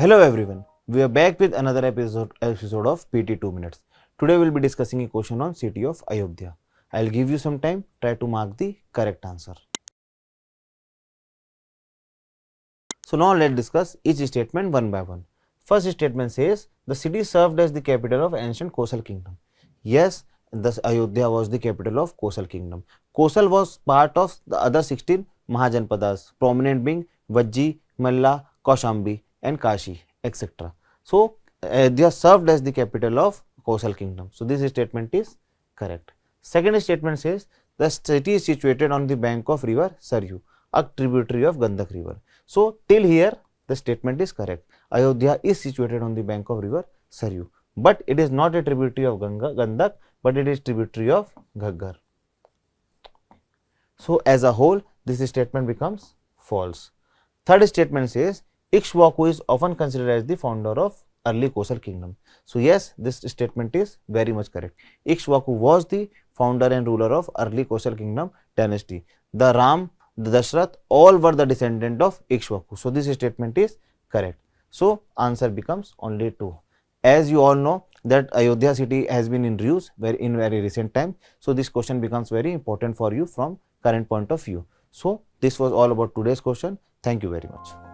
Hello everyone, we are back with another episode of PT 2 minutes. Today we will be discussing a question on city of Ayodhya. I will give you some time, try to mark the correct answer. So now let's discuss each statement one by one. First statement says the city served as the capital of ancient Kosal kingdom. Yes, thus Ayodhya was the capital of Kosal kingdom. Kosal was part of the other 16 Mahajanpadas, prominent being Vajji, Malla, Kaushambi and Kashi, etc. So Ayodhya served as the capital of Kosal kingdom. So this statement is correct. Second statement says the city is situated on the bank of river Saryu, a tributary of Gandak river. So till here the statement is correct. Ayodhya is situated on the bank of river Saryu, but it is not a tributary of Gandak, but it is tributary of Ghaggar. So as a whole, this statement becomes false. Third statement says Ikshvaku is often considered as the founder of early Kosal kingdom. So yes, this statement is very much correct. Ikshvaku was the founder and ruler of early Kosal kingdom dynasty. The Ram, the Dashrath, all were the descendant of Ikshvaku. So this statement is correct. So answer becomes only 2. As you all know that Ayodhya city has been in use in very recent time. So this question becomes very important for you from current point of view. So this was all about today's question. Thank you very much.